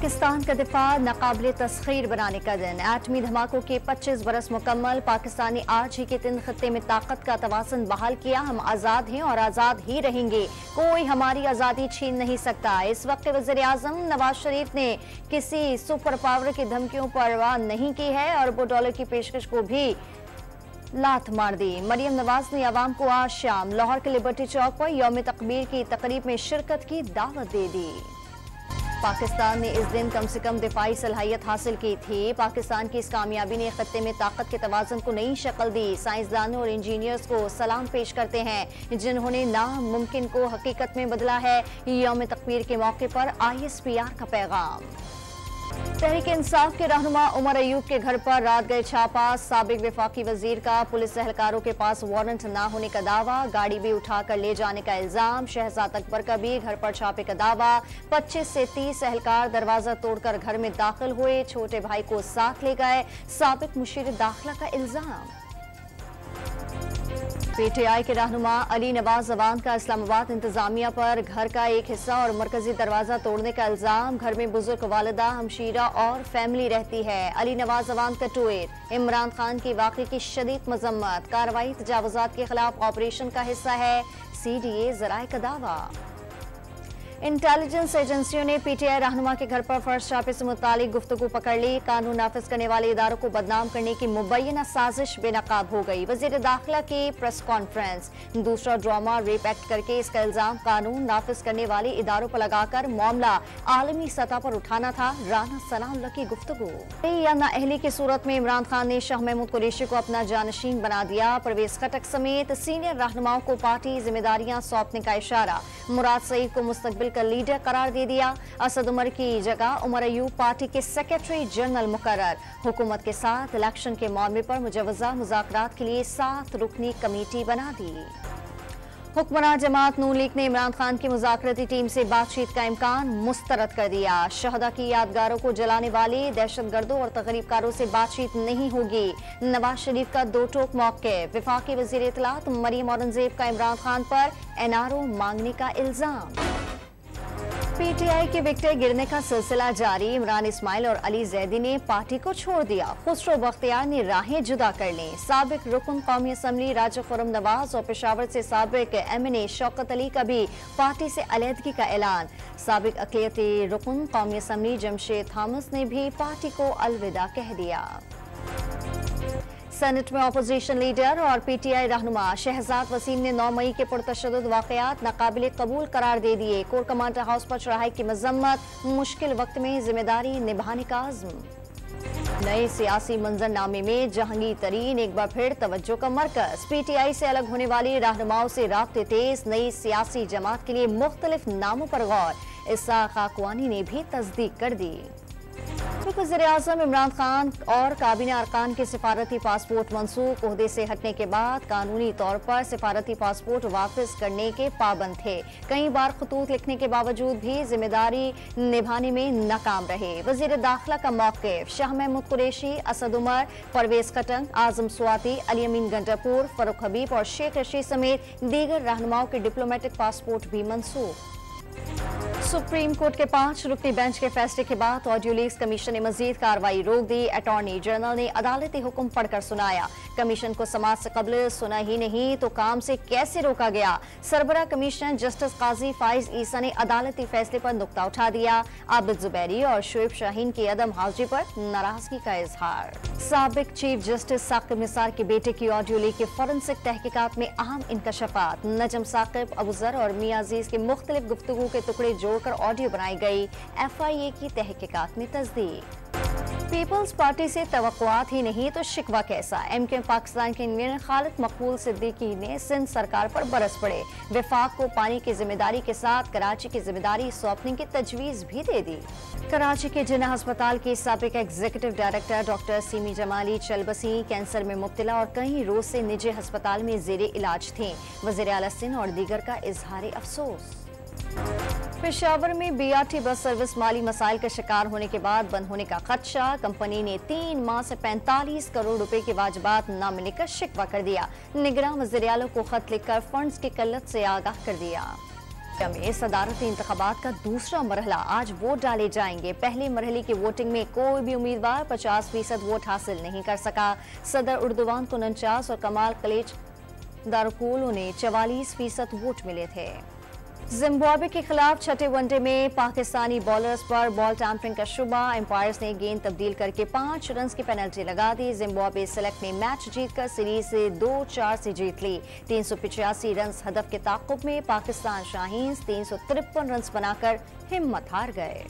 पाकिस्तान का दिफा नाकाबिले तस्खीर बनाने का दिन। एटमी धमाकों के 25 बरस मुकम्मल। पाकिस्तान ने आज ही के दिन खत्ते में ताकत का तवाज़ुन बहाल किया। हम आज़ाद हैं और आज़ाद ही रहेंगे, कोई हमारी आज़ादी छीन नहीं सकता। इस वक्त वज़ीर आज़म नवाज शरीफ ने किसी सुपर पावर की धमकियों पर परवाह नहीं की है। अरबों डॉलर की पेशकश को भी लात मार दी। मरियम नवाज ने अवाम को आज शाम लाहौर के लिबर्टी चौक पर यौम तकबीर की तकरीब में शिरकत की दावत दे दी। पाकिस्तान ने इस दिन कम से कम दिफाई सलाहियत हासिल की थी। पाकिस्तान की इस कामयाबी ने खत्ते में ताकत के तवाज़ुन को नई शक्ल दी। साइंसदानों और इंजीनियर्स को सलाम पेश करते हैं जिन्होंने नामुमकिन को हकीकत में बदला है। यौम तकबीर के मौके पर ISPR का पैगाम। तहरीक इंसाफ के रहनुमा उमर अयूब के घर पर रात गए छापा। साबिक वफाकी वजीर का पुलिस एहलकारों के पास वारंट न होने का दावा, गाड़ी भी उठाकर ले जाने का इल्जाम। शहजाद अकबर का भी घर पर छापे का दावा। 25 से 30 एहलकार दरवाजा तोड़कर घर में दाखिल हुए, छोटे भाई को साथ ले गए। साबिक मुशीर दाखिला का इल्जाम। PTI के रहनुमा अली नवाज अवान का इस्लामाबाद इंतजामिया पर घर का एक हिस्सा और मरकजी दरवाजा तोड़ने का इल्जाम। घर में बुजुर्ग वालिदा, हमशीरा और फैमिली रहती है। अली नवाज अवान का ट्वीट। इमरान खान की वाकई की शदीद मजम्मत। कार्रवाई तजावुजात के खिलाफ ऑपरेशन का हिस्सा है, CDA जराए का दावा। इंटेलिजेंस एजेंसियों ने PTI रहनुमा के घर पर फर्श छापे से मुतालिक गुफ्तगू पकड़ ली। कानून नाफिज करने वाले इदारों को बदनाम करने की मुबैना साजिश बेनकाब हो गई। वजीर दाखिला की प्रेस कॉन्फ्रेंस। दूसरा ड्रामा रेप एक्ट करके इसका इल्जाम कानून नाफिज करने वाले इदारों पर लगाकर मामला आलमी सतह पर उठाना था। राना सनाउल्लाह की गुफ्तगू। या नाअहली की सूरत में इमरान खान ने शाह महमूद कुरैशी को अपना जानशीन बना दिया। परवेज खटक समेत सीनियर रहनुमाओं को पार्टी जिम्मेदारियां सौंपने का इशारा। मुराद सईद को मुस्तकबिल का लीडर करार दे दिया। असद उमर की जगह उमर अयूब पार्टी के सेक्रेटरी जनरल मुकर्रर। हुकूमत के साथ इलेक्शन के मामले पर मुजव्वजा मुज़ाकरात के लिए 7 रुकनी कमेटी बना दी। हुक्मरान जमात नून लीग ने इमरान खान की मुज़ाकरती टीम से बातचीत का इम्कान मुस्तरद कर दिया। शहदा की यादगारों को जलाने वाले दहशतगर्दों और तकरीबकारों से बातचीत नहीं होगी। नवाज शरीफ का दो टोक मौक़िफ़। वफाकी वज़ीर इत्तलात मरियम औरंगज़ेब का इमरान खान पर NRO मांगने का इल्जाम। PTI के विकेट गिरने का सिलसिला जारी। इमरान इस्माइल और अली जैदी ने पार्टी को छोड़ दिया। खुसरो बख्तियार ने राहें जुदा कर ली। साबिक रुकन कौमी असम्बली राजा खुर्रम नवाज और पेशावर से साबिक MNA शौकत अली का भी पार्टी से अलहदगी का ऐलान। साबिक अक़लियती रुकन कौमी असम्बली जमशेद थॉमस ने भी पार्टी को अलविदा कह दिया। सेनेट में अपोजिशन लीडर और PTI रहनुमा शहजाद वसीम ने 9 मई के पुरतशद्दुद वाक़यात नाकाबिले कबूल करार दे दिए। कोर कमांडर हाउस पर चढ़ाई की मजम्मत। मुश्किल वक्त में जिम्मेदारी निभाने का आज़्म। नए सियासी मंजरनामे में जहांगीर तरीन एक बार फिर तवज्जो का मरकज। PTI से अलग होने वाली रहनुमाओं से राब्ते तेज। नई सियासी जमात के लिए मुख्तलिफ नामों पर गौर। इसाक खाकवानी ने भी तस्दीक कर दी। वज़ीर आज़म इमरान खान और काबीना अरकान के सिफारती पासपोर्ट मनसूख। ओहदे से हटने के बाद कानूनी तौर पर सिफारती पासपोर्ट वापस करने के पाबंद थे। कई बार खतूत लिखने के बावजूद भी जिम्मेदारी निभाने में नाकाम रहे। वज़ीर दाखिला का मौक़िफ़। शाह महमूद कुरैशी, असद उमर, परवेज खटक, आज़म स्वाति, अली अमीन गंडापुर, फरूख हबीब और शेख रशीद समेत दीगर रहनुमाओं के डिप्लोमेटिक पासपोर्ट भी मनसूख। सुप्रीम कोर्ट के 5 रुकनी बेंच के फैसले के बाद ऑडियो लीक्स कमीशन ने मजीद कार्रवाई रोक दी। अटॉर्नी जनरल ने अदालती हुक्म पढ़कर सुनाया। कमीशन को समाअत से कबल सुना ही नहीं तो काम से कैसे रोका गया। सरबरा कमीशनर जस्टिस काजी फाइज ईसा ने अदालती फैसले पर नुक्ता उठा दिया। आबिद जुबैरी और शोएब शाहीन की अदम हाजिरी पर नाराजगी का इजहार। साबिक चीफ जस्टिस साकिब निसार के बेटे की ऑडियो लीक के फॉरेंसिक तहकीकात में अहम इंकशाफात। नजम साकिब, अबूजर और मियां अजीज के मुख्तलिफ गुफ्तगू के टुकड़े जोड़कर ऑडियो बनाई गई। FIA की तहकीकात में तस्दीक। पीपल्स पार्टी से तवक्कुआत ही नहीं तो शिकवा कैसा। MK पाकिस्तान के इंजीनियर खालिद मकबूल सिद्दीकी ने सिंध सरकार पर बरस पड़े। वफाक को पानी की जिम्मेदारी के साथ कराची की जिम्मेदारी सौंपने की तजवीज़ भी दे दी। कराची के जिन्ना अस्पताल के साबिक executive director doctor Seemi Jamali चलबसी कैंसर में मुब्तला और कई रोज से निजी अस्पताल में जेरे इलाज थे। वज़ीर आला सिंध और दीगर का इजहार अफसोस। पेशावर में BRT बस सर्विस माली मसाइल का शिकार होने के बाद बंद होने का खदशा। कंपनी ने 3 माह से 45 करोड़ रुपए के वाजिबात न मिलने का शिकवा कर दिया। निगरान वज़ीर आला को खत लिखकर फंड्स की किल्लत से आगाह कर दिया। में सदारती इंतखाबात का दूसरा मरहला, आज वोट डाले जाएंगे। पहले मरहले की वोटिंग में कोई भी उम्मीदवार 50% वोट हासिल नहीं कर सका। सदर उर्दुवान को 49 और कमाल कलेज दारुकोलो ने 44% वोट मिले थे। जिम्बाब्वे के खिलाफ छठे वनडे में पाकिस्तानी बॉलर्स पर बॉल टैंपरिंग का शुबा। एम्पायर्स ने गेंद तब्दील करके 5 रन की पेनल्टी लगा दी। जिम्बाब्वे सेलेक्ट ने मैच जीतकर सीरीज से 2-4 से जीत ली। 385 रन हदफ के ताक़ुब में पाकिस्तान शाहीन्स 353 रन बनाकर हिम्मत हार गए।